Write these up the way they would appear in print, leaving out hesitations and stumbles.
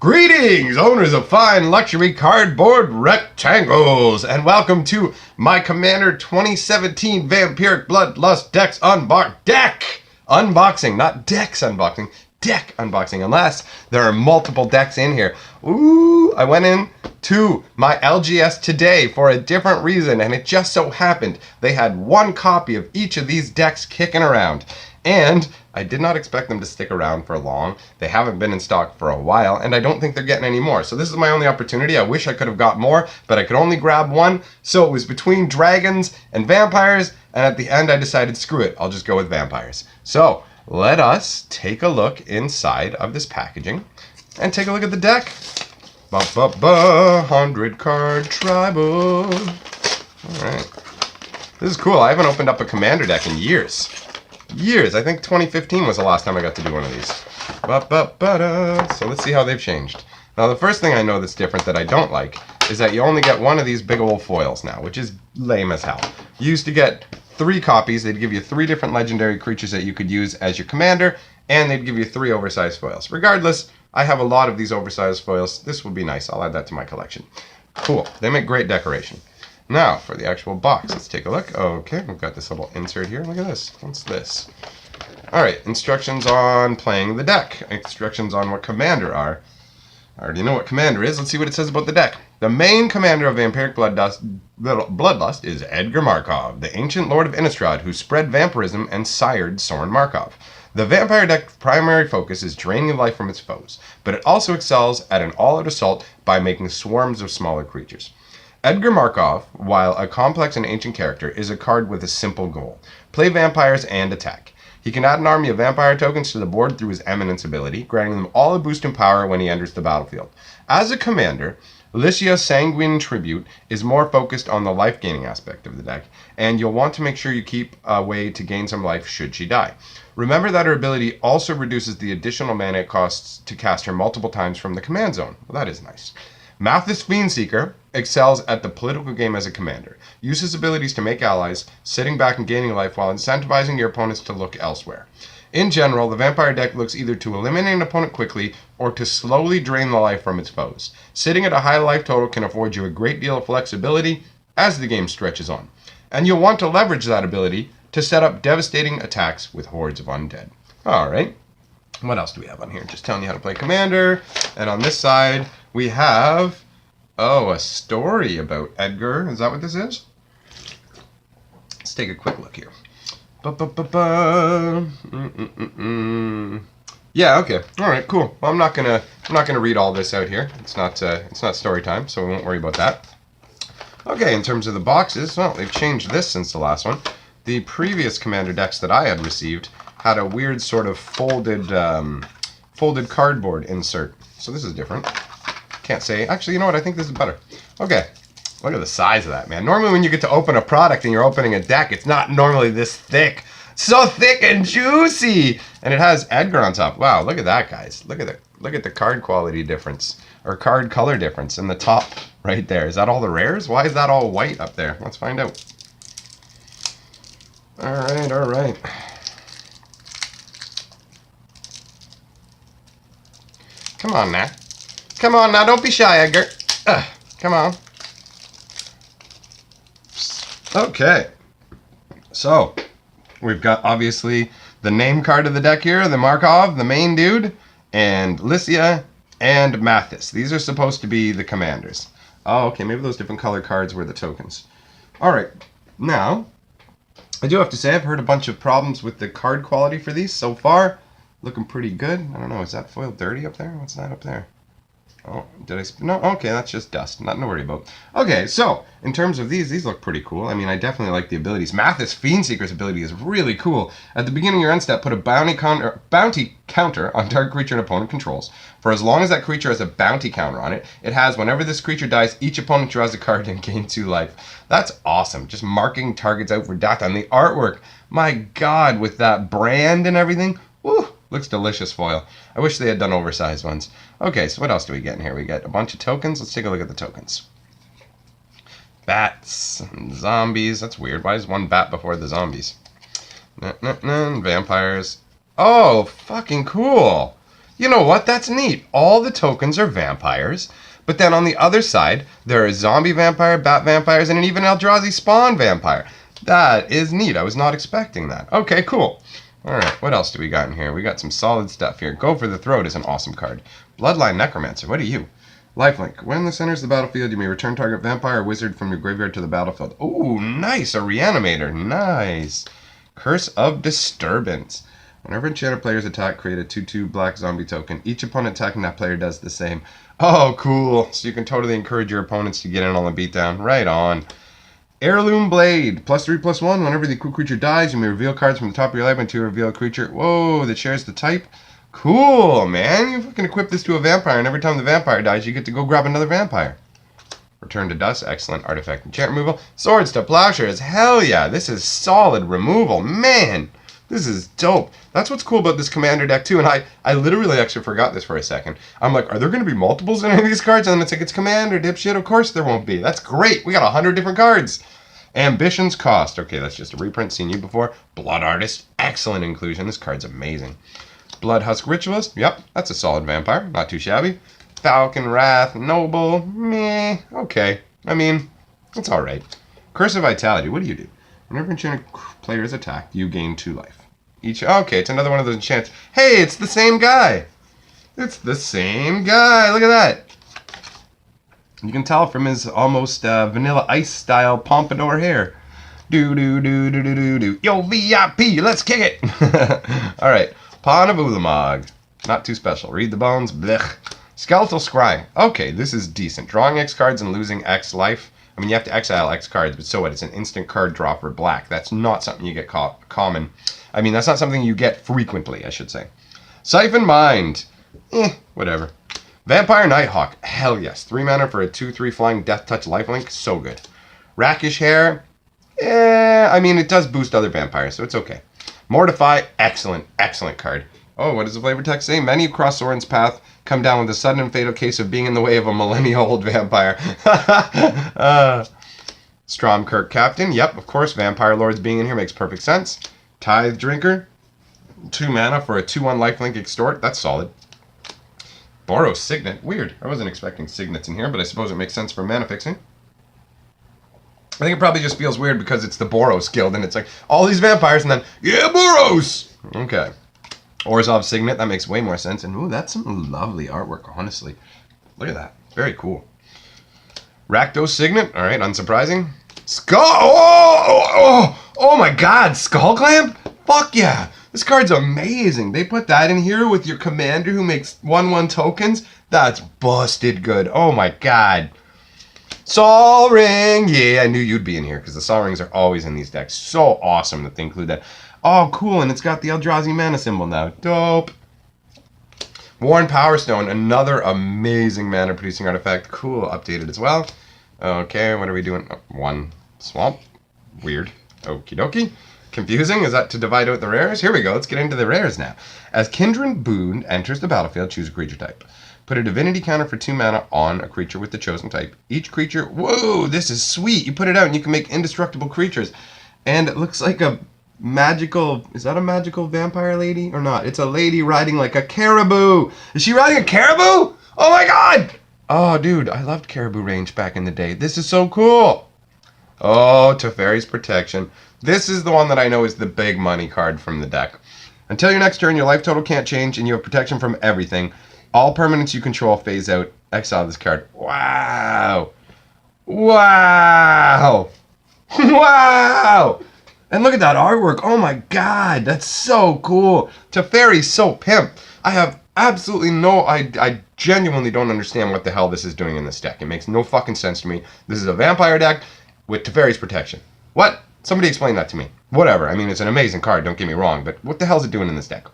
Greetings, owners of fine luxury cardboard rectangles, and welcome to my Commander 2017 Vampiric Bloodlust Decks unboxing, not decks unboxing, deck unboxing, unless there are multiple decks in here. Ooh, I went in to my LGS today for a different reason, and it just so happened they had one copy of each of these decks kicking around. And I did not expect them to stick around for long. They haven't been in stock for a while, and I don't think they're getting any more. So this is my only opportunity. I wish I could have got more, but I could only grab one. So it was between dragons and vampires, and at the end I decided, screw it, I'll just go with vampires. So let us take a look inside of this packaging and take a look at the deck. 100 card tribal. Alright. This is cool. I haven't opened up a commander deck in years. I think 2015 was the last time I got to do one of these. So let's see how they've changed. Now the first thing I know that's different that I don't like is that you only get one of these big old foils now, which is lame as hell. You used to get 3 copies. They'd give you 3 different legendary creatures that you could use as your commander, and they'd give you 3 oversized foils. Regardless, I have a lot of these oversized foils. This will be nice. I'll add that to my collection. Cool. They make great decoration. Now, for the actual box, let's take a look. Okay, we've got this little insert here. Look at this. What's this? Alright, instructions on playing the deck. Instructions on what commander are. I already know what commander is. Let's see what it says about the deck. The main commander of Vampiric Bloodlust is Edgar Markov, the ancient lord of Innistrad who spread vampirism and sired Soren Markov. The vampire deck's primary focus is draining life from its foes, but it also excels at an all-out assault by making swarms of smaller creatures. Edgar Markov, while a complex and ancient character, is a card with a simple goal. Play vampires and attack. He can add an army of vampire tokens to the board through his Eminence ability, granting them all a boost in power when he enters the battlefield. As a commander, Lycia's Sanguine Tribute is more focused on the life-gaining aspect of the deck, and you'll want to make sure you keep a way to gain some life should she die. Remember that her ability also reduces the additional mana it costs to cast her multiple times from the command zone. Well, that is nice. Mathis Fiendseeker excels at the political game as a commander. Use his abilities to make allies, sitting back and gaining life while incentivizing your opponents to look elsewhere. In general, the vampire deck looks either to eliminate an opponent quickly or to slowly drain the life from its foes. Sitting at a high life total can afford you a great deal of flexibility as the game stretches on. And you'll want to leverage that ability to set up devastating attacks with hordes of undead. Alright, what else do we have on here? Just telling you how to play commander. And on this side, we have, a story about Edgar. Is that what this is? Let's take a quick look here. Yeah, okay. All right, cool. Well, I'm not gonna read all this out here. It's not story time, so we won't worry about that. Okay, in terms of the boxes, well, they've changed this since the last one. The previous commander decks that I had received had a weird sort of folded cardboard insert. So this is different. Can't say. Actually, you know what? I think this is better. Okay. Look at the size of that, man. Normally when you get to open a product and you're opening a deck, it's not normally this thick. So thick and juicy! And it has Edgar on top. Wow, look at that, guys. Look at the card quality difference. Or card color difference in the top right there. Is that all the rares? Why is that all white up there? Let's find out. Alright. Come on now. Come on now, don't be shy, Edgar. Come on. Okay. So, we've got obviously the name card of the deck here, the Markov, the main dude, and Lycia and Mathis. These are supposed to be the commanders. Oh, okay, maybe those different color cards were the tokens. Alright, now, I do have to say I've heard a bunch of problems with the card quality for these so far. Looking pretty good. I don't know, is that foil dirty up there? What's that up there? Oh, did I... No, okay, that's just dust. Nothing to worry about. Okay, so, in terms of these look pretty cool. I mean, I definitely like the abilities. Mathis Fiendseeker's ability is really cool. At the beginning of your end step, put a bounty counter on target creature an opponent controls. For as long as that creature has a bounty counter on it, it has, whenever this creature dies, each opponent draws a card and gains 2 life. That's awesome. Just marking targets out for death. And the artwork, my god, with that brand and everything, woo! Looks delicious foil. I wish they had done oversized ones. Okay, so what else do we get in here? We get a bunch of tokens. Let's take a look at the tokens. Bats and zombies. That's weird. Why is one bat before the zombies? Vampires. Oh, fucking cool. You know what? That's neat. All the tokens are vampires. But then on the other side, there are zombie vampire, bat vampires, and an even Eldrazi spawn vampire. That is neat. I was not expecting that. Okay, cool. Alright, what else do we got in here? We got some solid stuff here. Go for the Throat is an awesome card. Bloodline Necromancer, what are you? Lifelink. When this enters the battlefield, you may return target vampire or wizard from your graveyard to the battlefield. Ooh, nice. A Reanimator. Nice. Curse of Disturbance. Whenever enchanted players attack, create a 2/2 black zombie token. Each opponent attacking that player does the same. Oh, cool. So you can totally encourage your opponents to get in on the beatdown. Right on. Heirloom Blade. +3/+1. Whenever the creature dies, you may reveal cards from the top of your library to reveal a creature. Whoa, that shares the type. Cool, man. You can equip this to a vampire, and every time the vampire dies, you get to go grab another vampire. Return to Dust. Excellent. Artifact enchant removal. Swords to Plowshares. Hell yeah. This is solid removal. Man, this is dope. That's what's cool about this commander deck, too. And I literally actually forgot this for a second. I'm like, are there going to be multiples in any of these cards? And then it's like, it's commander, dipshit. Of course there won't be. That's great. We got 100 different cards. Ambition's Cost. Okay, that's just a reprint. Seen you before. Blood Artist. Excellent inclusion. This card's amazing. Bloodhusk Ritualist. Yep, that's a solid vampire. Not too shabby. Falcon Wrath. Noble. Meh. Okay. I mean, it's alright. Curse of Vitality. What do you do? Whenever enchanted player is attacked, you gain 2 life. Each. Okay, it's another one of those enchants. Hey, it's the same guy. It's the same guy. Look at that. You can tell from his almost Vanilla Ice style pompadour hair. Do do do do do do do. Yo, VIP, let's kick it. All right, Pawn of Ulamog. Not too special. Read the Bones. Blech. Skeletal Scry. Okay, this is decent. Drawing X cards and losing X life. I mean, you have to exile X cards, but so what? It's an instant card draw for black. That's not something you get common. I mean, that's not something you get frequently, I should say. Siphon Mind. Whatever. Vampire Nighthawk. Hell yes. 3 mana for a 2/3 flying Death Touch lifelink. So good. Rakish Hair. I mean, it does boost other vampires, so it's okay. Mortify. Excellent. Excellent card. Oh, what does the flavor text say? Many who cross Soren's path come down with a sudden and fatal case of being in the way of a millennial-old vampire. Stromkirk Captain. Yep, of course. Vampire Lords being in here makes perfect sense. Tithe Drinker. 2 mana for a 2/1 lifelink extort. That's solid. Boros Signet. Weird. I wasn't expecting Signets in here, but I suppose it makes sense for mana fixing. I think it probably just feels weird because it's the Boros Guild, and it's like, all these vampires, and then, yeah, Boros! Okay. Orzhov Signet. That makes way more sense. And, ooh, that's some lovely artwork, honestly. Look at that. Very cool. Rakdos Signet. All right, unsurprising. Skull! Oh my god, Skull Clamp? Fuck yeah! This card's amazing. They put that in here with your commander who makes 1/1 tokens. That's busted good. Oh my god. Sol Ring! Yeah, I knew you'd be in here because the Sol Rings are always in these decks. So awesome that they include that. Oh, cool, and it's got the Eldrazi mana symbol now. Dope. Worn Power Stone, another amazing mana producing artifact. Cool, updated as well. Okay, what are we doing? Oh, 1 swamp. Weird. Okie dokie. Confusing. Is that to divide out the rares? Here we go. Let's get into the rares now. As Kindred Boon enters the battlefield, choose a creature type. Put a divinity counter for 2 mana on a creature with the chosen type. Each creature... Whoa, this is sweet. You put it out and you can make indestructible creatures. And it looks like a magical... Is that a magical vampire lady or not? It's a lady riding like a caribou. Is she riding a caribou? Oh my god! Oh, dude, I loved Caribou Range back in the day. This is so cool. Oh, Teferi's Protection. This is the one that I know is the big money card from the deck. Until your next turn, your life total can't change, and you have protection from everything. All permanents you control phase out. Exile this card. Wow. Wow. Wow. And look at that artwork. Oh my god, that's so cool. Teferi's so pimp. I have absolutely no... I genuinely don't understand what the hell this is doing in this deck. It makes no fucking sense to me. This is a vampire deck with Teferi's Protection. What? Somebody explain that to me. Whatever. I mean, it's an amazing card, don't get me wrong, but what the hell is it doing in this deck?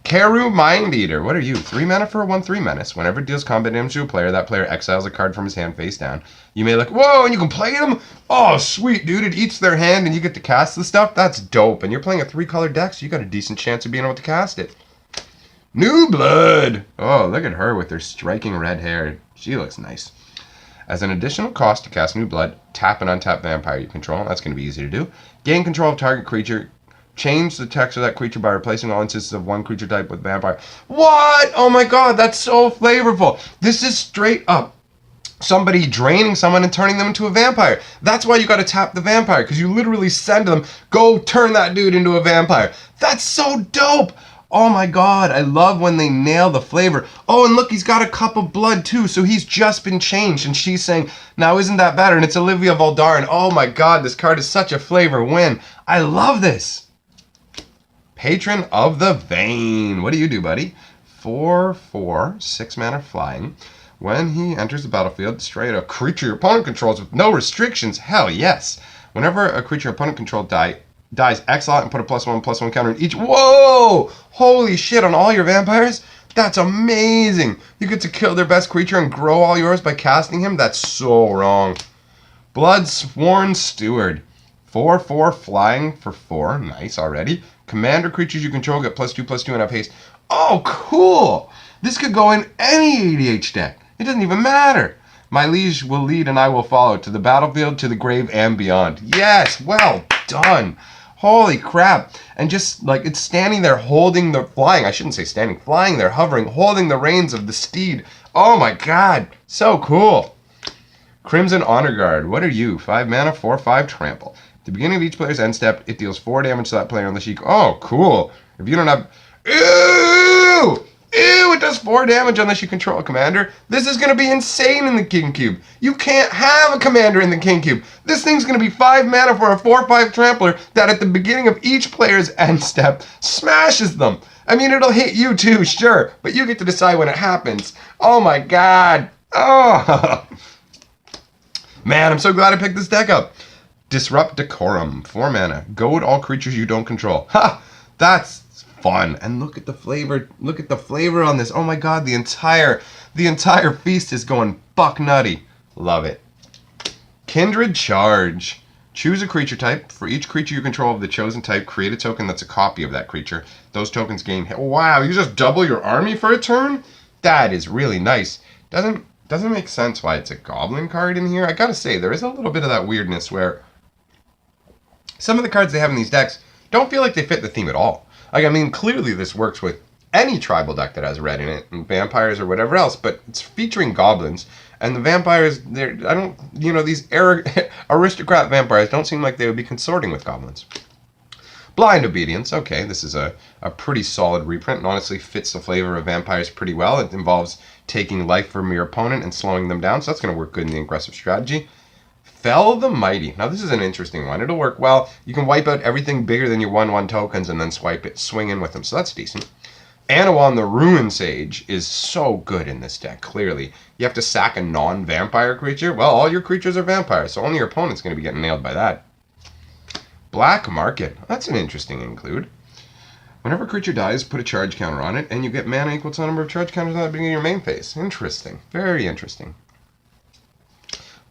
Karu Mind Eater. What are you? 3 mana for a 1/3 menace. Whenever it deals combat damage to a player, that player exiles a card from his hand face down. You may look, whoa, and you can play them? Oh, sweet, dude. It eats their hand and you get to cast the stuff? That's dope. And you're playing a 3-color deck, so you got a decent chance of being able to cast it. New Blood. Oh, look at her with her striking red hair. She looks nice. As an additional cost to cast New Blood, tap an untapped vampire you control. That's going to be easy to do. Gain control of target creature Change the text of that creature by replacing all instances of one creature type with vampire. What? Oh my god, that's so flavorful. This is straight up somebody draining someone and turning them into a vampire. That's why you gotta tap the vampire, because you literally send them, go turn that dude into a vampire. That's so dope. Oh my god, I love when they nail the flavor. Oh, and look, he's got a cup of blood too, so he's just been changed, and she's saying, now isn't that better? And it's Olivia Voldaren. Oh my god, this card is such a flavor win. I love this. Patron of the Vein. What do you do, buddy? 4/4, 6 mana flying. When he enters the battlefield, destroy a creature your opponent controls with no restrictions. Hell yes. Whenever a creature your opponent controls dies, exile it and put a +1/+1 counter in each. Whoa! Holy shit, on all your vampires? That's amazing. You get to kill their best creature and grow all yours by casting him? That's so wrong. Bloodsworn Steward. 4/4 flying for 4. Nice already. Commander creatures you control get +2/+2 and have haste. Oh, cool! This could go in any EDH deck. It doesn't even matter. My liege will lead and I will follow to the battlefield, to the grave, and beyond. Yes, well done. Holy crap. And just like it's standing there holding the flying. I shouldn't say standing, flying there, hovering, holding the reins of the steed. Oh my god. So cool. Crimson Honor Guard. What are you? 5 mana, 4/5 trample. At the beginning of each player's end step, it deals 4 damage to that player unless you... Oh, cool. If you don't have... Ew! Ew, it does 4 damage unless you control a commander. This is going to be insane in the King Cube. You can't have a commander in the King Cube. This thing's going to be 5 mana for a 4/5 trampler that at the beginning of each player's end step smashes them. I mean, it'll hit you too, sure, but you get to decide when it happens. Oh my god. Oh. Man, I'm so glad I picked this deck up. Disrupt Decorum, 4 mana. Goad all creatures you don't control. Ha! That's fun. And look at the flavor. Look at the flavor on this. Oh my god, the entire feast is going buck nutty. Love it. Kindred Charge. Choose a creature type. For each creature you control of the chosen type, create a token that's a copy of that creature. Those tokens gain hit. Wow, you just double your army for a turn? That is really nice. Doesn't make sense why it's a goblin card in here. I gotta say, there is a little bit of that weirdness where some of the cards they have in these decks don't feel like they fit the theme at all. Like, I mean, clearly this works with any tribal deck that has red in it, and vampires or whatever else, but it's featuring goblins, and the vampires, these aristocrat vampires don't seem like they would be consorting with goblins. Blind Obedience, okay, this is a pretty solid reprint, and honestly fits the flavor of vampires pretty well. It involves taking life from your opponent and slowing them down, so that's going to work good in the aggressive strategy. Fell the Mighty. Now this is an interesting one. It'll work well. You can wipe out everything bigger than your 1/1 tokens and then swing in with them, so that's decent. Anawan the Ruin Sage is so good in this deck, clearly. You have to sack a non-vampire creature. Well, all your creatures are vampires, so only your opponent's going to be getting nailed by that. Black Market. That's an interesting include. Whenever a creature dies, put a charge counter on it, and you get mana equal to the number of charge counters at the beginning of your main phase. Interesting. Very interesting.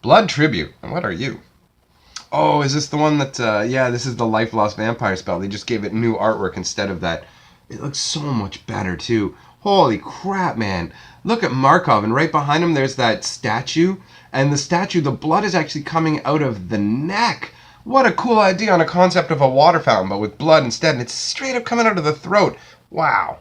Blood Tribute. And what are you? Oh, is this the one that, yeah, this is the Life Lost Vampire spell. They just gave it new artwork instead of that. It looks so much better, too. Holy crap, man. Look at Markov, and right behind him there's that statue. And the statue, the blood is actually coming out of the neck. What a cool idea on a concept of a water fountain, but with blood instead. And it's straight up coming out of the throat. Wow.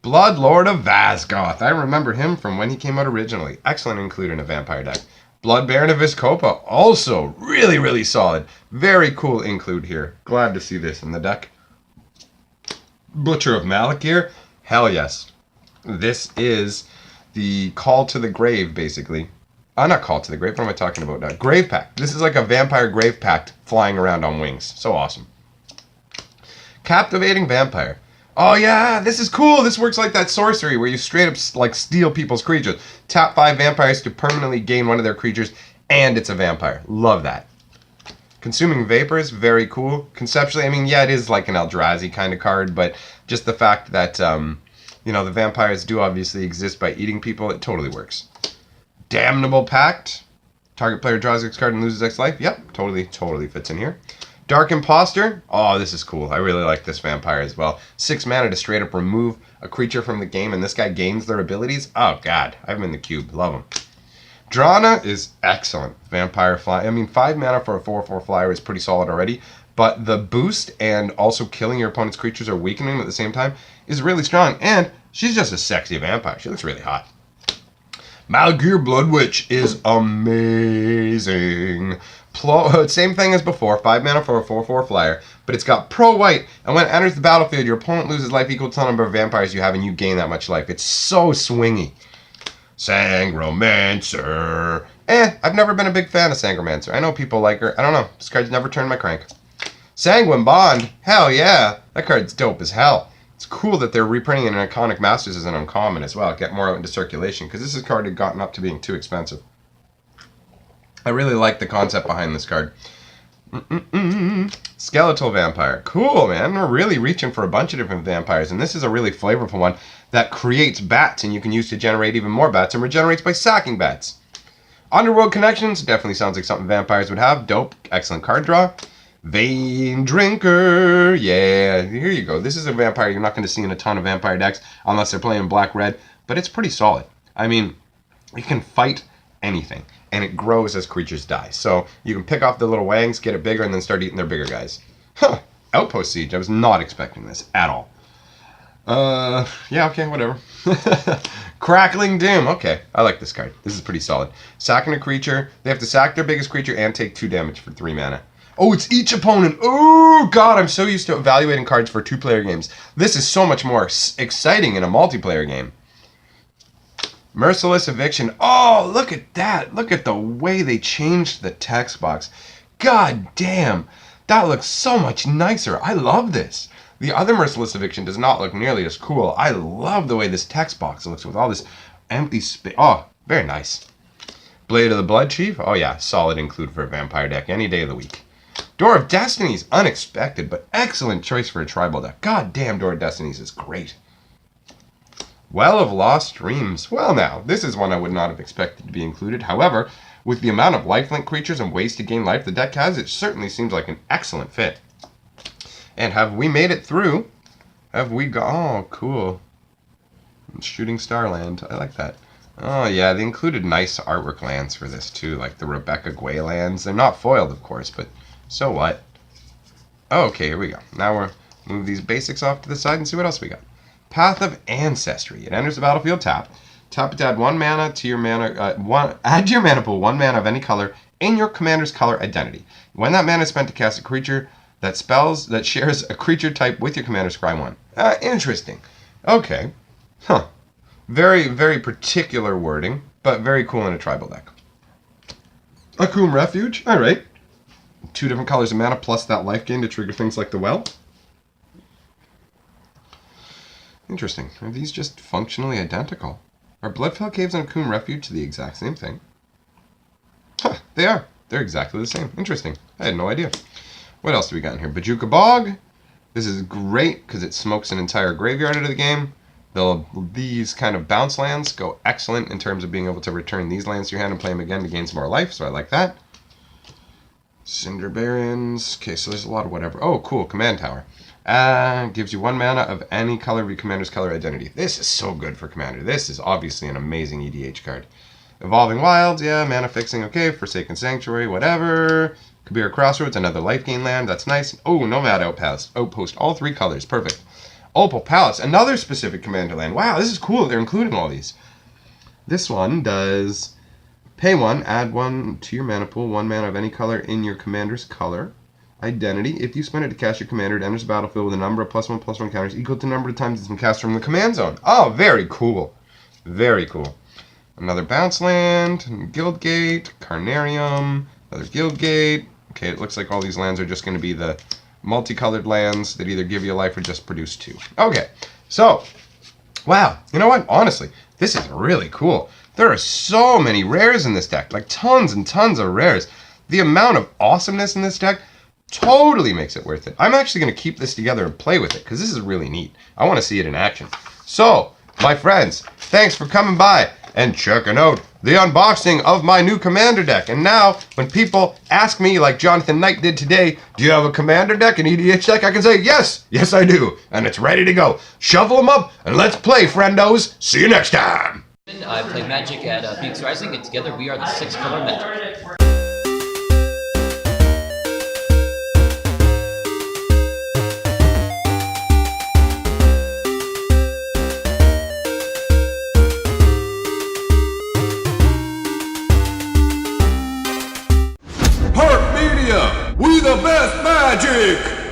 Blood Lord of Vazgoth. I remember him from when he came out originally. Excellent include in a vampire deck. Blood Baron of Vizkopa. Also really, really solid. Very cool include here. Glad to see this in the deck. Butcher of Malakir. Hell yes. This is the Call to the Grave, basically. Not Call to the Grave. What am I talking about now? Grave Pact. This is like a vampire Grave Pact flying around on wings. So awesome. Captivating Vampire. Oh yeah, this is cool. This works like that sorcery where you straight up like steal people's creatures. Tap 5 vampires to permanently gain one of their creatures, and it's a vampire. Love that. Consuming Vapors, very cool. Conceptually, I mean, yeah, it is like an Eldrazi kind of card, but just the fact that, the vampires do obviously exist by eating people, it totally works. Damnable Pact. Target player draws X card and loses X life. Yep, totally fits in here. Dark Imposter. Oh, this is cool. I really like this vampire as well. 6 mana to straight up remove a creature from the game, and this guy gains their abilities. Oh, God. I have him in the cube. Love him. Drana is excellent. Vampire fly. I mean, 5 mana for a 4/4 flyer is pretty solid already, but the boost and also killing your opponent's creatures or weakening them at the same time is really strong. And she's just a sexy vampire. She looks really hot. Malgear Blood Witch is amazing. Same thing as before, 5 mana for a 4/4 flyer, but it's got Pro White, and when it enters the battlefield, your opponent loses life equal to the number of vampires you have, and you gain that much life. It's so swingy. Sangromancer. I've never been a big fan of Sangromancer. I know people like her. I don't know. This card's never turned my crank. Sanguine Bond. Hell yeah. That card's dope as hell. It's cool that they're reprinting it in Iconic Masters as an uncommon as well. Get more out into circulation, because this card had gotten up to being too expensive. I really like the concept behind this card. Skeletal Vampire. Cool, man. We're really reaching for a bunch of different vampires, and this is a really flavorful one that creates bats, and you can use to generate even more bats, and regenerates by sacking bats. Underworld Connections. Definitely sounds like something vampires would have. Dope. Excellent card draw. Vein Drinker. Yeah, here you go. This is a vampire you're not going to see in a ton of vampire decks unless they're playing black-red, but it's pretty solid. I mean, it can fight anything, and it grows as creatures die. So you can pick off the little wangs, get it bigger, and then start eating their bigger guys. Huh. Outpost Siege. I was not expecting this at all. Yeah, okay, whatever. Crackling Doom. Okay, I like this card. This is pretty solid. Sacking a creature. They have to sack their biggest creature and take 2 damage for 3 mana. Oh, it's each opponent. Oh, God, I'm so used to evaluating cards for 2-player games. This is so much more exciting in a multiplayer game. Merciless Eviction. Oh, look at that. Look at the way they changed the text box. God damn. That looks so much nicer. I love this. The other Merciless Eviction does not look nearly as cool. I love the way this text box looks with all this empty space. Oh, very nice. Blade of the Blood Chief. Oh, yeah. Solid include for a vampire deck any day of the week. Door of Destinies. Unexpected, but excellent choice for a tribal deck. God damn, Door of Destinies is great. Well of Lost Dreams. Well, now, this is one I would not have expected to be included. However, with the amount of lifelink creatures and ways to gain life the deck has, it certainly seems like an excellent fit. And have we made it through? Have we got... Oh, cool. Shooting Star Land. I like that. Oh, yeah, they included nice artwork lands for this, too, like the Rebecca Gway lands. They're not foiled, of course, but so what? Oh, okay, here we go. Now we'll move these basics off to the side and see what else we got. Path of Ancestry. It enters the battlefield tapped. Tap it to add 1 mana to your mana... add to your mana pool 1 mana of any color in your commander's color identity. When that mana is spent to cast a creature that shares a creature type with your commander, scry 1. Interesting. Okay. Huh. Very, very particular wording, but very cool in a tribal deck. Akum Refuge. All right. 2 different colors of mana plus that life gain to trigger things like the well. Interesting. Are these just functionally identical? Are Bloodfell Caves and Akum Refuge the exact same thing? Huh, they are. They're exactly the same. Interesting. I had no idea. What else do we got in here? Bajuka Bog. This is great because it smokes an entire graveyard out of the game. These kind of bounce lands go excellent in terms of being able to return these lands to your hand and play them again to gain some more life, so I like that. Cinder Barons. Okay, so there's a lot of whatever. Oh, cool. Command Tower. Gives you 1 mana of any color of your commander's color identity. This is so good for commander. This is obviously an amazing EDH card. Evolving Wilds, yeah. Mana Fixing, okay. Forsaken Sanctuary, whatever. Kabir Crossroads, another life gain land. That's nice. Oh, Nomad Outpost. All 3 colors. Perfect. Opal Palace, another specific commander land. Wow, this is cool. They're including all these. This one does pay 1, add 1 to your mana pool, 1 mana of any color in your commander's color identity. If you spend it to cast your commander, it enters the battlefield with a number of +1/+1 counters equal to the number of times it's been cast from the command zone. Oh, very cool. Very cool. Another bounce land, Guildgate, Carnarium, another Guildgate. Okay, it looks like all these lands are just going to be the multicolored lands that either give you life or just produce 2. Okay, so, wow, you know what? Honestly, this is really cool. There are so many rares in this deck, like tons and tons of rares. The amount of awesomeness in this deck totally makes it worth it. I'm actually going to keep this together and play with it because this is really neat. I want to see it in action. So, my friends, thanks for coming by and checking out the unboxing of my new commander deck. And now, when people ask me, like Jonathan Knight did today, do you have a commander deck, an EDH deck? I can say, yes, I do. And it's ready to go. Shovel them up and let's play, friendos. See you next time. I play Magic at Phoenix Rising, and together we are the 6-color Magic. Park Media, we the best magic!